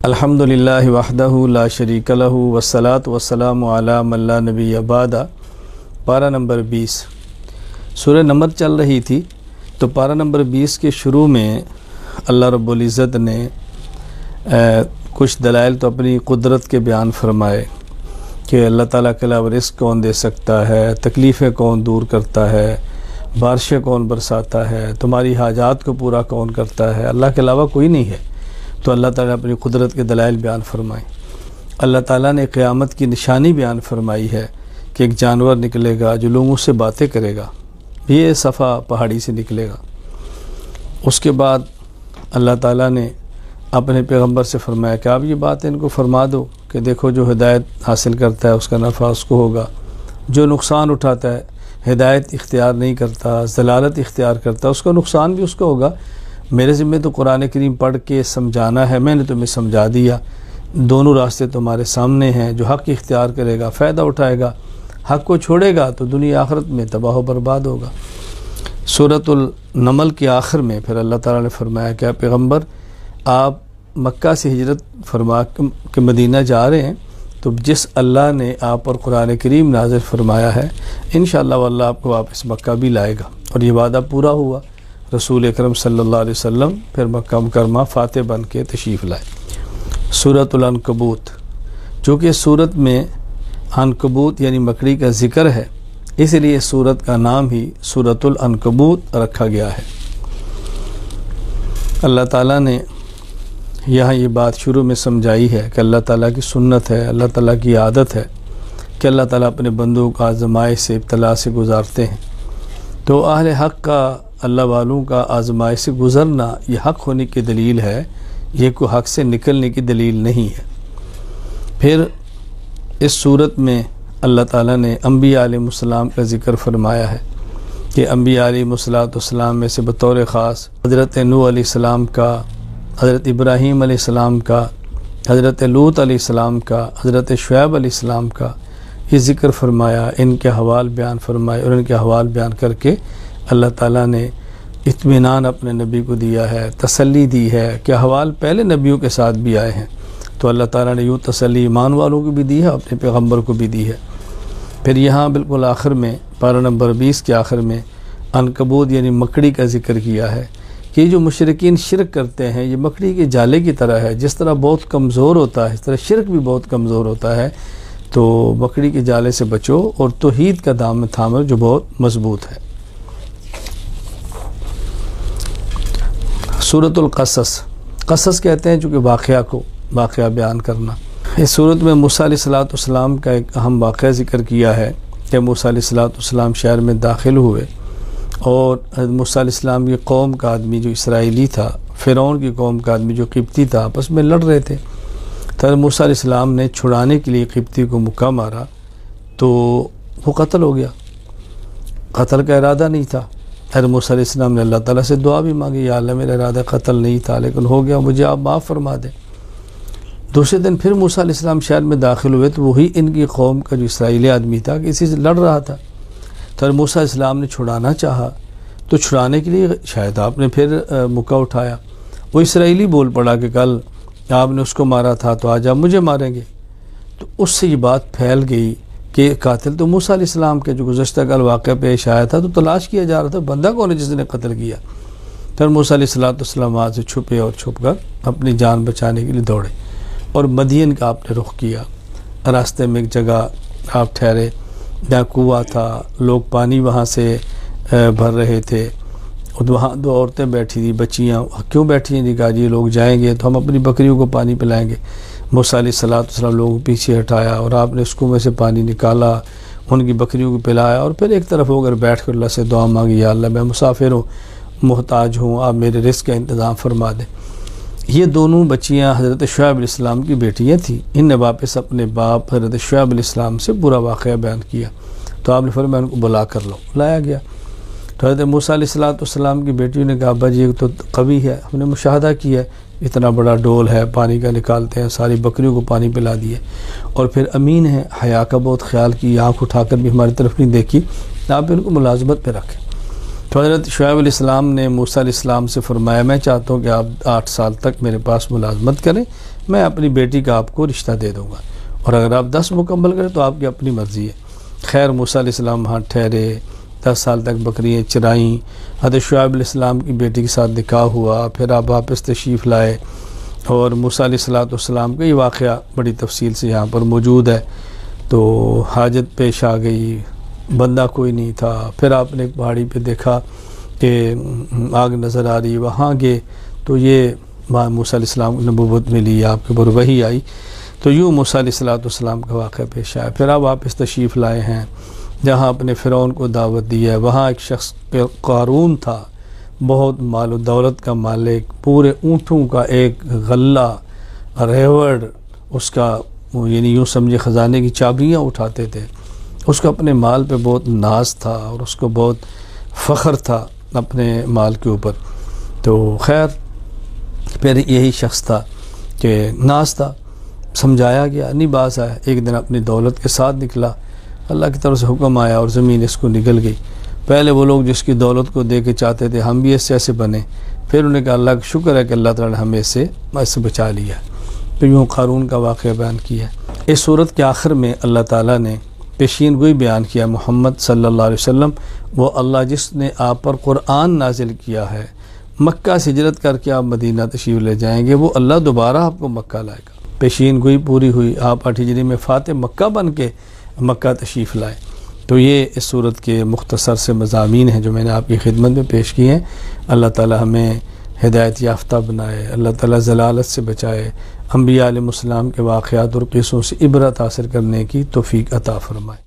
الحمدللہ وحدہ لا شریک لہ والصلاۃ والسلام علی من لا نبی بعد۔ پارہ نمبر 20 سورہ نمل چل رہی تھی، تو پارہ نمبر 20 کے شروع میں اللہ رب العزت نے کچھ دلائل تو اپنی قدرت کے بیان فرمائے کہ اللہ تعالیٰ کے علاوہ رزق کون دے سکتا ہے، تکلیفیں کون دور کرتا ہے، بارشیں کون برساتا ہے، تمہاری حاجات کو پورا کون کرتا ہے، اللہ کے علاوہ کوئی نہیں ہے۔ تو اللہ تعالیٰ نے اپنی قدرت کے دلائل بیان فرمائے۔ اللہ تعالیٰ نے قیامت کی نشانی بیان فرمائی ہے کہ ایک جانور نکلے گا جو لوگوں سے باتیں کرے گا، یہ صفا پہاڑی سے نکلے گا۔ اس کے بعد اللہ تعالیٰ نے اپنے پیغمبر سے فرمایا کہ آپ یہ بات ان کو فرما دو کہ دیکھو جو ہدایت حاصل کرتا ہے اس کا نفع اس کو ہوگا، جو نقصان اٹھاتا ہے، ہدایت اختیار نہیں کرتا، ضلالت اختیار کرتا، اس کا نقصان بھی اس کو ہوگا۔ میرے ذمہ تو قرآن کریم پڑھ کے سمجھانا ہے، میں نے تمہیں سمجھا دیا، دونوں راستے تمہارے سامنے ہیں۔ جو حق اختیار کرے گا فائدہ اٹھائے گا، حق کو چھوڑے گا تو دنیا آخرت میں تباہ و برباد ہوگا۔ سورۃ النمل کے آخر میں پھر اللہ تعالیٰ نے فرمایا کہ پیغمبر آپ مکہ سے ہجرت فرما کے مدینہ جا رہے ہیں، تو جس اللہ نے آپ پر قرآن کریم نازل فرمایا ہے انشاءاللہ واللہ آپ کو واپس مکہ بھی لائے گا، اور یہ وعدہ پورا ہوا۔ رسول اکرم صلی اللہ علیہ وسلم پھر مکہ مکرمہ فاتح بن کے تشریف لائے۔ سورۃ العنکبوت، چونکہ سورت میں عنکبوت یعنی مکڑی کا ذکر ہے، اس لیے سورت کا نام ہی سورۃ العنکبوت رکھا گیا ہے۔ اللہ تعالیٰ نے یہاں یہ بات شروع میں سمجھائی ہے کہ اللہ تعالیٰ کی سنت ہے، اللہ تعالیٰ کی عادت ہے کہ اللہ تعالیٰ اپنے بندوں کا آزمائش سے ابتلا سے گزارتے ہیں۔ تو اہل حق کا، اللہ والوں کا آزمائش سے گزرنا یہ حق ہونے کی دلیل ہے، یہ کوئی حق سے نکلنے کی دلیل نہیں ہے۔ پھر اس صورت میں اللہ تعالیٰ نے انبیاء علیہ السلام کا ذکر فرمایا ہے کہ انبیاء علیہ السلام میں سے بطور خاص حضرت نوح علیہ السلام کا، حضرت ابراہیم علیہ السلام کا، حضرت لوط علیہ السلام کا، حضرت شعیب علیہ السلام کا یہ ذکر فرمایا، ان کے حوال بیان فرمائے، اور ان کے حوال بیان کر کے اللہ تعالیٰ نے اطمینان اپنے نبی کو دیا ہے، تسلی دی ہے کہ حوال پہلے نبیوں کے ساتھ بھی آئے ہیں، تو اللہ تعالیٰ نے یوں تسلی ایمان والوں کو بھی دی ہے، اپنے پیغمبر کو بھی دی ہے۔ پھر یہاں بالکل آخر میں پارہ نمبر 20 کے آخر میں عنکبوت یعنی مکڑی کا ذکر کیا ہے کہ جو مشرکین شرک کرتے ہیں یہ مکڑی کے جالے کی طرح ہے، جس طرح بہت کمزور ہوتا ہے اس طرح شرک بھی بہت کمزور ہوتا ہے، تو مکڑی کے جالے سے بچو اور توحید کا دامن تھامو جو بہت مضبوط ہے۔ سورۃ القصص، قصص کہتے ہیں چونکہ واقعہ بیان کرنا۔ اس سورت میں موسیٰ علیہ السلام کا ایک اہم واقعہ ذکر کیا ہے کہ موسیٰ علیہ السلام شہر میں داخل ہوئے، اور موسیٰ علیہ السلام کی قوم کا آدمی جو اسرائیلی تھا، فرعون کی قوم کا آدمی جو قبطی تھا، آپس میں لڑ رہے تھے۔ تو موسیٰ علیہ السلام نے چھڑانے کے لیے قبطی کو مکہ مارا تو وہ قتل ہو گیا، قتل کا ارادہ نہیں تھا۔ موسیٰ علیہ السلام نے اللہ تعالیٰ سے دعا بھی مانگی، یا اللہ میرا ارادہ قتل نہیں تھا لیکن ہو گیا، مجھے آپ معاف فرما دیں۔ دوسرے دن پھر موسیٰ علیہ السلام شہر میں داخل ہوئے تو وہی ان کی قوم کا جو اسرائیلی آدمی تھا کہ اسی سے لڑ رہا تھا۔ تو موسیٰ علیہ السلام نے چھڑانا چاہا، تو چھڑانے کے لیے شاید آپ نے پھر مکہ اٹھایا۔ وہ اسرائیلی بول پڑا کہ کل آپ نے اس کو مارا تھا تو آج آپ مجھے ماریں گے۔ تو اس سے یہ بات پھیل گئی کہ قاتل تو موسیٰ علیہ السلام کے جو گزشتہ کل واقعہ پیش آیا تھا، تو تلاش کیا جا رہا تھا بندہ کون ہے جس نے قتل کیا۔ پھر موسیٰ علیہ السلام وہاں سے چھپے اور چھپ کر اپنی جان بچانے کے لیے دوڑے، اور مدین کا آپ نے رخ کیا۔ راستے میں ایک جگہ آپ ٹھہرے جہاں کنواں تھا، لوگ پانی وہاں سے بھر رہے تھے، اور وہاں دو عورتیں بیٹھی تھیں، بچیاں کیوں بیٹھی ہیں؟ کہا جی لوگ جائیں گے تو ہم اپنی بکریوں کو پانی پلائیں گے۔ موسیٰ علیہ السلام لوگوں کو پیچھے ہٹایا اور آپ نے اس کنویں میں سے پانی نکالا، ان کی بکریوں کو پلایا، اور پھر ایک طرف ہو کر بیٹھ کر اللہ سے دعا مانگی، یا اللہ میں مسافر ہوں، محتاج ہوں، آپ میرے رزق کا انتظام فرما دیں۔ یہ دونوں بچیاں حضرت شعیب علیہ السلام کی بیٹیاں تھیں۔ ان نے واپس اپنے باپ حضرت شعیب علیہ السلام سے برا واقعہ بیان کیا، تو آپ نے فرمایا ان کو بلا کر لو، لایا گیا۔ تو حضرت موسیٰ علیہ السلام کی بیٹیوں نے کہا ابا جی یہ تو قوی ہے، ہم نے مشاہدہ کیا ہے، اتنا بڑا ڈول ہے پانی کا نکالتے ہیں، ساری بکریوں کو پانی پلا دیے، اور پھر امین ہے، حیا کا بہت خیال کی، آنکھ اٹھا کر بھی ہماری طرف نہیں دیکھی، آپ ان کو ملازمت پہ رکھیں۔ تو حضرت شعیب علیہ السلام نے موسیٰ علیہ السلام سے فرمایا میں چاہتا ہوں کہ آپ 8 سال تک میرے پاس ملازمت کریں، میں اپنی بیٹی کا آپ کو رشتہ دے دوں گا، اور اگر آپ 10 مکمل کریں تو آپ کی اپنی مرضی ہے۔ خیر موسیٰ علیہ السلام وہاں ٹھہرے، 10 سال تک بکریاں چرائیں، حضرت شعیب علیہ السلام کی بیٹی کے ساتھ نکاح ہوا، پھر آپ واپس تشریف لائے، اور موسیٰ علیہ السلام کا یہ واقعہ بڑی تفصیل سے یہاں پر موجود ہے۔ تو حاجت پیش آ گئی، بندہ کوئی نہیں تھا، پھر آپ نے ایک پہاڑی پہ دیکھا کہ آگ نظر آ رہی، وہاں گئے تو یہ موسیٰ علیہ السلام کو نبوت ملی، آپ کے اوپر وحی آئی۔ تو یوں موسیٰ علیہ السلام کا واقعہ پیش آیا۔ پھر آپ واپس تشریف لائے ہیں جہاں اپنے فرعون کو دعوت دی ہے، وہاں ایک شخص قارون تھا، بہت مال و دولت کا مالک، پورے اونٹوں کا ایک غلہ ریوڑ اس کا، یعنی یوں سمجھے خزانے کی چابیاں اٹھاتے تھے۔ اس کو اپنے مال پہ بہت ناز تھا اور اس کو بہت فخر تھا اپنے مال کے اوپر۔ تو خیر پھر یہی شخص تھا کہ ناز تھا، سمجھایا گیا، نہیں باز آیا، ایک دن اپنی دولت کے ساتھ نکلا، اللہ کی طرف سے حکم آیا اور زمین اس کو نگل گئی۔ پہلے وہ لوگ جس کی دولت کو دے کے چاہتے تھے ہم بھی اس سے ایسے بنے، پھر انہیں کہا اللہ کا شکر ہے کہ اللہ تعالیٰ نے ہمیں اس سے بچا لیا۔ تو یوں قارون کا واقعہ بیان کیا۔ اس صورت کے آخر میں اللہ تعالیٰ نے پیشین گوئی بیان کیا، محمد صلی اللہ علیہ وسلم وہ اللہ جس نے آپ پر قرآن نازل کیا ہے، مکہ سے ہجرت کر کے آپ مدینہ تشریف لے جائیں گے، وہ اللہ دوبارہ آپ کو مکہ لائے گا۔ پیشین گوئی پوری ہوئی، آپ 8 ہجری میں فاتح مکہ بن کے مکہ تشریف لائے۔ تو یہ اس صورت کے مختصر سے مضامین ہیں جو میں نے آپ کی خدمت میں پیش کی ہیں۔ اللہ تعالی ہمیں ہدایت یافتہ بنائے، اللہ تعالی ضلالت سے بچائے، انبیاء علیہ السلام کے واقعات اور قصوں سے عبرت حاصل کرنے کی توفیق عطا فرمائے۔